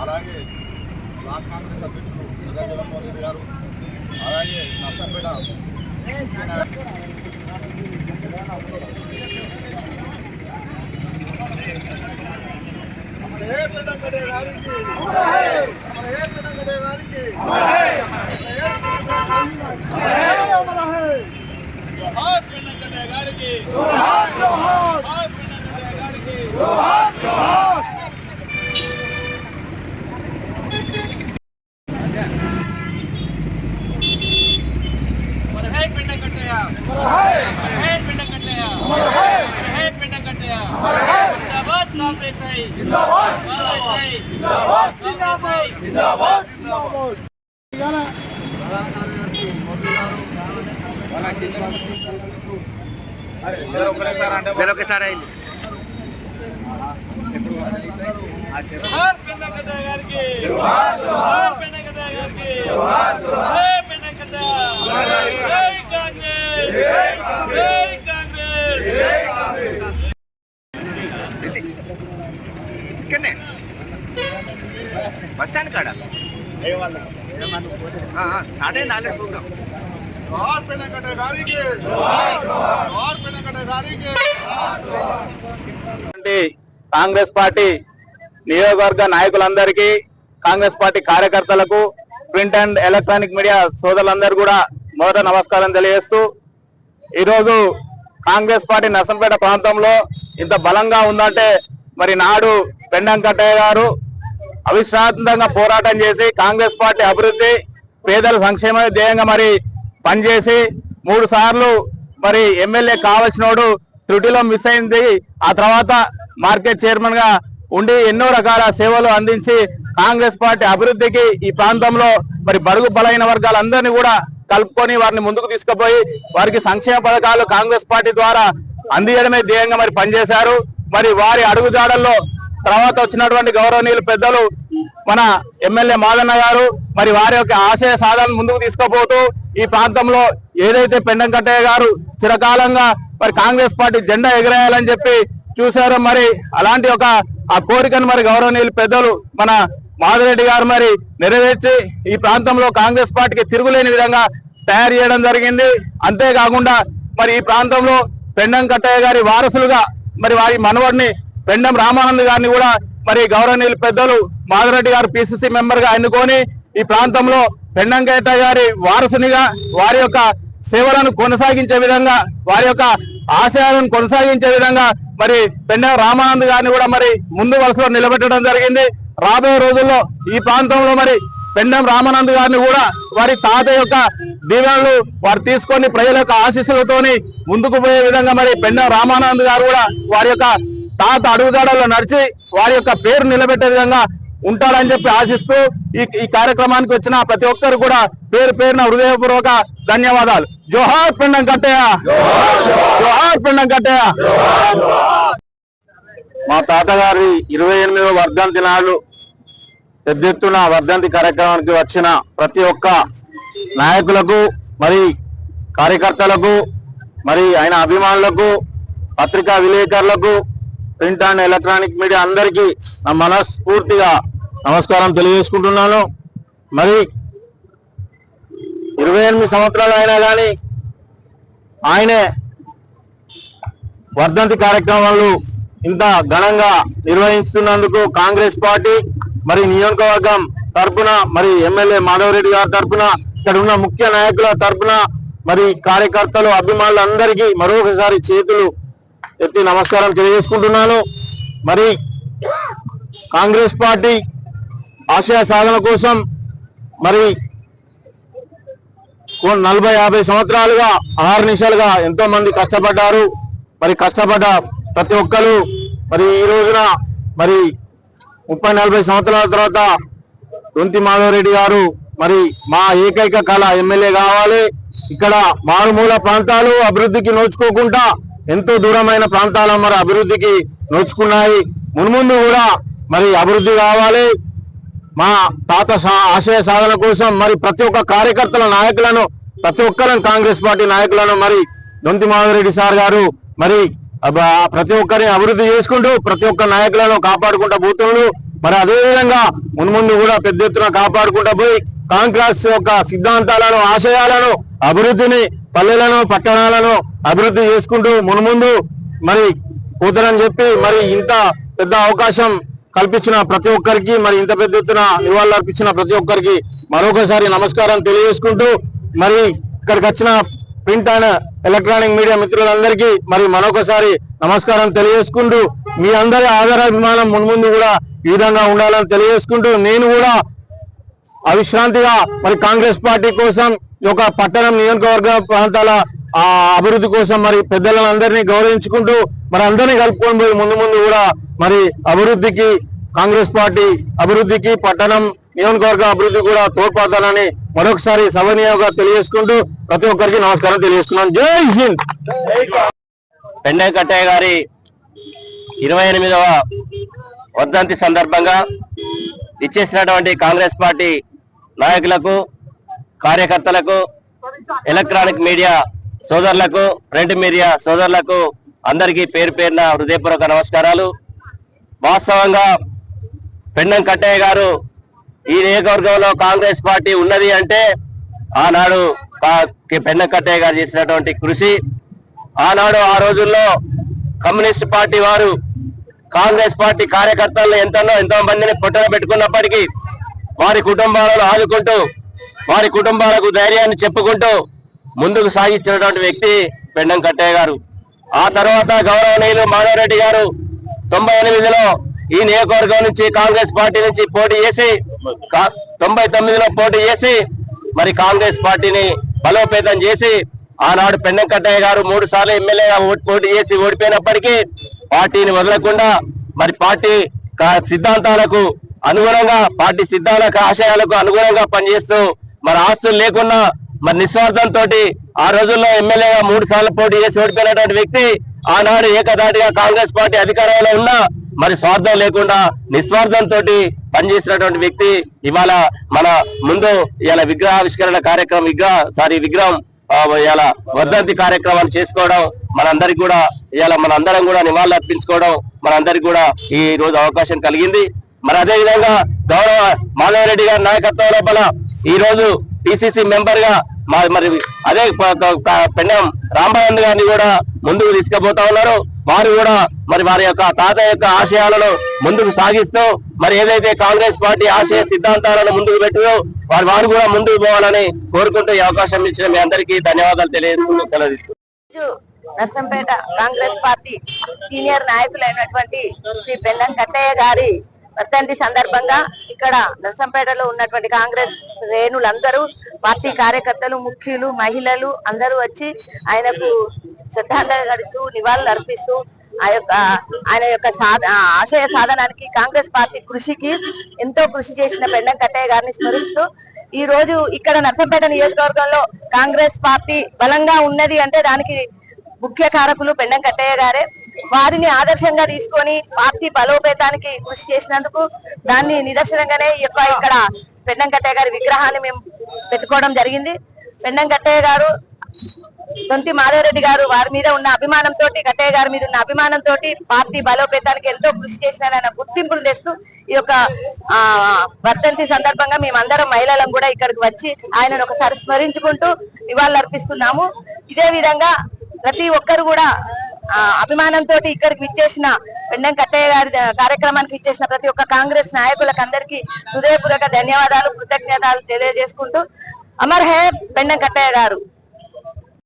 అలాగే బ్లాక్ కాంగ్రెస్ అధ్యక్షులు జగన్మోహన్ రెడ్డి గారు, అలాగే నర్సంపేట బస్ స్టాండ్ కాడ స్టార్ట్ అయింది ఆల్రెడీ ప్రోగ్రామ్. కాంగ్రెస్ పార్టీ నియోజకవర్గ నాయకులందరికీ, కాంగ్రెస్ పార్టీ కార్యకర్తలకు, ప్రింట్ అండ్ ఎలక్ట్రానిక్ మీడియా సోదరులందరూ కూడా మొదట నమస్కారం తెలియజేస్తూ, ఈరోజు కాంగ్రెస్ పార్టీ నర్సంపేట ప్రాంతంలో ఇంత బలంగా ఉందంటే మరి నాడు పెండం కట్టయ్య గారు అవిశ్రాంతంగా పోరాటం చేసి కాంగ్రెస్ పార్టీ అభివృద్ధి, పేదల సంక్షేమ ధ్యేయంగా మరి పనిచేసి 3 సార్లు మరి ఎమ్మెల్యే కావాల్సినోడు త్రుటిలో మిస్ అయింది. ఆ తర్వాత మార్కెట్ చైర్మన్ గా ఉండి ఎన్నో రకాల సేవలు అందించి కాంగ్రెస్ పార్టీ అభివృద్ధికి ఈ ప్రాంతంలో మరి బడుగు బలైన వర్గాలందరినీ కూడా కలుపుకొని వారిని ముందుకు తీసుకుపోయి వారికి సంక్షేమ పథకాలు కాంగ్రెస్ పార్టీ ద్వారా అందించడమే ధ్యేయంగా మరి పనిచేశారు. మరి వారి అడుగుజాడల్లో తర్వాత వచ్చినటువంటి గౌరవనీయులు పెద్దలు మన ఎమ్మెల్యే మాదన్న గారు మరి వారి యొక్క ఆశయ సాధన ముందుకు తీసుకుపోతూ ఈ ప్రాంతంలో ఏదైతే పెండం కట్టయ్య గారు చిరకాలంగా మరి కాంగ్రెస్ పార్టీ జెండా ఎగరేయాలని చెప్పి చూశారో మరి అలాంటి ఒక ఆ కోరికను మరి గౌరవనీయులు పెద్దలు మన మాధవరెడ్డి గారు మరి నెరవేర్చి ఈ ప్రాంతంలో కాంగ్రెస్ పార్టీకి తిరుగులేని విధంగా తయారు చేయడం జరిగింది. అంతేకాకుండా మరి ఈ ప్రాంతంలో పెండం కట్టయ్య గారి వారసులుగా మరి వారి మనవడిని పెండం రామానంద్ గారిని కూడా మరి గౌరవనీయులు పెద్దలు మాధవరెడ్డి గారు పిసిసి మెంబర్ గా ఎన్నుకొని ఈ ప్రాంతంలో పెండం కట్టయ్య గారి వారసునిగా వారి యొక్క సేవలను కొనసాగించే విధంగా, వారి యొక్క ఆశయాలను కొనసాగించే విధంగా మరి పెండం రామానంద్ గారిని కూడా మరి ముందు వరుసలో నిలబెట్టడం జరిగింది. రాబోయే రోజుల్లో ఈ ప్రాంతంలో మరి పెండం రామానంద్ గారిని కూడా వారి తాత యొక్క దీవెనలు వారు తీసుకొని ప్రజల యొక్క ఆశీస్సులతోని ముందుకు పోయే విధంగా మరి పెండం రామానంద్ గారు కూడా వారి యొక్క తాత అడుగుదాడల్లో నడిచి వారి యొక్క పేరు నిలబెట్టే విధంగా ఉంటాడని చెప్పి ఆశిస్తూ ఈ కార్యక్రమానికి వచ్చిన ప్రతి ఒక్కరు కూడా పేరు పేరున హృదయపూర్వక ధన్యవాదాలు. జోహార్ పెండం కట్టయ్య, జోహార్ పెండం కట్టయ్య. మా తాతగారి 28వ వర్ధంతి నాడు పెద్ద ఎత్తున వర్ధంతి కార్యక్రమానికి వచ్చిన ప్రతి ఒక్క నాయకులకు, మరి కార్యకర్తలకు, మరి ఆయన అభిమానులకు, పత్రికా విలేకరులకు, ప్రింట్ అండ్ ఎలక్ట్రానిక్ మీడియా అందరికీ నా మనస్ఫూర్తిగా నమస్కారం తెలియజేసుకుంటున్నాను. మరి 28 సంవత్సరాలు అయినా కానీ ఆయనే వర్ధంతి కార్యక్రమాలు ఇంత ఘనంగా నిర్వహిస్తున్నందుకు కాంగ్రెస్ పార్టీ మరి నియోజకవర్గం తరఫున, మరి ఎమ్మెల్యే మాధవరెడ్డి గారి తరఫున, ఇక్కడ ఉన్న ముఖ్య నాయకుల తరఫున, మరి కార్యకర్తలు, అభిమానులు అందరికీ మరొకసారి చేతులు ఎత్తి నమస్కారం తెలియజేసుకుంటున్నాను. మరి కాంగ్రెస్ పార్టీ ఆశయ సాధన కోసం మరి 40-50 సంవత్సరాలుగా అహర్నిశలుగా ఎంతో మంది కష్టపడ్డారు. మరి కష్టపడ్డ ప్రతి ఒక్కరు మరి ఈ రోజున మరి 30-40 సంవత్సరాల తర్వాత దొంతి మాధవరెడ్డి గారు మరి మా ఏకైక కళ ఎమ్మెల్యే కావాలి. ఇక్కడ మారుమూల ప్రాంతాలు అభివృద్ధికి నోచుకోకుండా ఎంతో దూరమైన ప్రాంతాల మరి అభివృద్ధికి నోచుకున్నాయి. మున్ముందు కూడా మరి అభివృద్ధి కావాలి. మా తాత ఆశయ సాధన కోసం మరి ప్రతి ఒక్క కార్యకర్తల నాయకులను ప్రతి ఒక్కరిని కాంగ్రెస్ పార్టీ నాయకులను మరి దొంతి మాధవరెడ్డి సార్ గారు మరి ప్రతి ఒక్కరిని అభివృద్ధి చేసుకుంటూ ప్రతి ఒక్క నాయకులను కాపాడుకుంటూ పోతుండ్రు. మరి అదేవిధంగా మున్ముందు కూడా పెద్ద ఎత్తున కాపాడుకుంటూ పోయి కాంగ్రెస్ యొక్క సిద్ధాంతాలను ఆశయాలను అభివృద్ధిని పల్లెలను పట్టణాలను అభివృద్ధి చేసుకుంటూ మున్ముందు మరి పోతారని చెప్పి మరి ఇంత పెద్ద అవకాశం కల్పించిన ప్రతి ఒక్కరికి మరి ఇంత పెద్ద ఎత్తున నివాళులు అర్పించిన ప్రతి ఒక్కరికి మరొకసారి నమస్కారం తెలియజేసుకుంటూ మరి ఇక్కడికి వచ్చిన ప్రింట్ అండ్ ఎలక్ట్రానిక్ మీడియా మిత్రులందరికీ మరి మరొకసారి నమస్కారం తెలియజేసుకుంటూ మీ అందరి ఆదరాభిమానం మున్ముందు కూడా ఈ విధంగా ఉండాలని తెలియజేసుకుంటూ నేను కూడా అవిశ్రాంతిగా మరి కాంగ్రెస్ పార్టీ కోసం ఈ యొక్క పట్టణం నియోజకవర్గ ప్రాంతాల అభివృద్ధి కోసం మరి పెద్దలందరినీ గౌరవించుకుంటూ మరి అందరినీ కలుపుకొని పోయి ముందు కూడా మరి అభివృద్ధికి కాంగ్రెస్ పార్టీ అభివృద్ధికి పట్టణం నియోజకవర్గ అభివృద్ధి కూడా తోడ్పడతానని మరొకసారి సభనీయంగా తెలియజేసుకుంటూ ప్రతి ఒక్కరికి నమస్కారం తెలియజేసుకున్నాను. జై హింద్. పెండం కట్టయ్య గారి 28వ వర్ధంతి సందర్భంగా ఇచ్చేసినటువంటి కాంగ్రెస్ పార్టీ నాయకులకు, కార్యకర్తలకు, ఎలక్ట్రానిక్ మీడియా సోదరులకు, ప్రింట్ మీడియా సోదరులకు అందరికీ పేరు పేరున హృదయపూర్వక నమస్కారాలు. వాస్తవంగా పెండం కట్టయ్య గారు ఈ నియోజకవర్గంలో కాంగ్రెస్ పార్టీ ఉన్నది అంటే ఆనాడు పెండం కట్టయ్య గారు చేసినటువంటి కృషి. ఆనాడు ఆ రోజుల్లో కమ్యూనిస్ట్ పార్టీ వారు కాంగ్రెస్ పార్టీ కార్యకర్తలను ఎంతో మందిని పొట్టన పెట్టుకున్నప్పటికీ వారి కుటుంబాలను ఆదుకుంటూ వారి కుటుంబాలకు ధైర్యాన్ని చెప్పుకుంటూ ముందుకు సాగించినటువంటి వ్యక్తి పెండం కట్టయ్య గారు. ఆ తర్వాత గౌరవనీయులు మాధవరెడ్డి గారు 98లో ఈ నియోజకవర్గం నుంచి కాంగ్రెస్ పార్టీ నుంచి పోటీ చేసి 99లో పోటీ చేసి మరి కాంగ్రెస్ పార్టీని బలోపేతం చేసి ఆనాడు పెండం కట్టయ్య గారు 3 సార్లు ఎమ్మెల్యేగా పోటీ చేసి ఓడిపోయినప్పటికీ పార్టీని వదలకుండా మరి పార్టీ సిద్ధాంతాలకు అనుగుణంగా, పార్టీ సిద్ధాంతాల ఆశయాలకు అనుగుణంగా పనిచేస్తూ మరి ఆస్తులు లేకుండా మరి నిస్వార్థంతో ఆ రోజుల్లో ఎమ్మెల్యేగా 3 సార్లు పోటీ చేసి ఓడిపోయినటువంటి వ్యక్తి ఆనాడు ఏకదాటిగా కాంగ్రెస్ పార్టీ అధికారంలో ఉన్నా మరి స్వార్థం లేకుండా నిస్వార్థంతో పనిచేసినటువంటి వ్యక్తి ఇవాళ మన ముందు ఇలా విగ్రహావిష్కరణ కార్యక్రమం విగ్రహం ఇలా వర్ధంతి కార్యక్రమాన్ని చేసుకోవడం మనందరికి కూడా ఇలా మనందరం కూడా నివాళులు అర్పించుకోవడం మనందరికి కూడా ఈ రోజు అవకాశం కలిగింది. మరి అదే విధంగా గౌరవ మాధవరెడ్డి గారి నాయకత్వం లోపల ఈ రోజు పిసిసి మెంబర్ గా మరి అదే పెండం రాంబానంద్ గారిని కూడా ముందుకు తీసుకుపోతా ఉన్నారు. వారు కూడా మరి వారి యొక్క తాత యొక్క ఆశయాలను ముందుకు సాగిస్తూ మరి ఏదైతే కాంగ్రెస్ పార్టీ ఆశయ సిద్ధాంతాలను ముందుకు పెట్టినో వారు కూడా ముందుకు పోవాలని కోరుకుంటూ ఈ అవకాశం ఇచ్చిన మీ అందరికీ ధన్యవాదాలు తెలియజేస్తూ నర్సంపేట కాంగ్రెస్ పార్టీ సీనియర్ నాయకులైనటువంటి శ్రీ పెండం కట్టయ్య గారి వర్ధంతి సందర్భంగా ఇక్కడ నర్సంపేటలో ఉన్నటువంటి కాంగ్రెస్ శ్రేణులందరూ, పార్టీ కార్యకర్తలు, ముఖ్యులు, మహిళలు అందరూ వచ్చి ఆయనకు శ్రద్ధాంజలి నివాళులు అర్పిస్తూ ఆయన యొక్క ఆశయ సాధనానికి కాంగ్రెస్ పార్టీ కృషికి ఎంతో కృషి చేసిన పెండం కట్టయ్య గారిని స్మరిస్తూ ఈ రోజు ఇక్కడ నర్సంపేట నియోజకవర్గంలో కాంగ్రెస్ పార్టీ బలంగా ఉన్నది అంటే దానికి ముఖ్య కారకులు పెండం కట్టయ్య గారే. వారిని ఆదర్శంగా తీసుకొని పార్టీ బలోపేతానికి కృషి చేసినందుకు దాన్ని నిదర్శనంగానే ఇక్కడ పెండం కట్టయ్య గారి విగ్రహాన్ని మేము పెట్టుకోవడం జరిగింది. పెండం కట్టయ్య గారు, దొంతి మాధవరెడ్డి గారు వారి మీద ఉన్న అభిమానంతో, కట్టయ్య గారి మీద ఉన్న అభిమానంతో పార్టీ బలోపేతానికి ఎంతో కృషి చేసిన గుర్తింపులు తెస్తూ ఈ యొక్క వర్ధంతి సందర్భంగా మేమందరం మహిళలను కూడా ఇక్కడికి వచ్చి ఆయనను ఒకసారి స్మరించుకుంటూ నివాళులు అర్పిస్తున్నాము. ఇదే విధంగా ప్రతి ఒక్కరు కూడా అభిమానంతో ఇక్కడికి విచ్చేసిన పెండం కట్టయ్య గారి కార్యక్రమానికి ఇచ్చేసిన ప్రతి ఒక్క కాంగ్రెస్ నాయకులకు అందరికీ హృదయపూర్వక ధన్యవాదాలు, కృతజ్ఞతలు తెలియజేసుకుంటూ అమర్ హే పెండం కట్టయ్య గారు.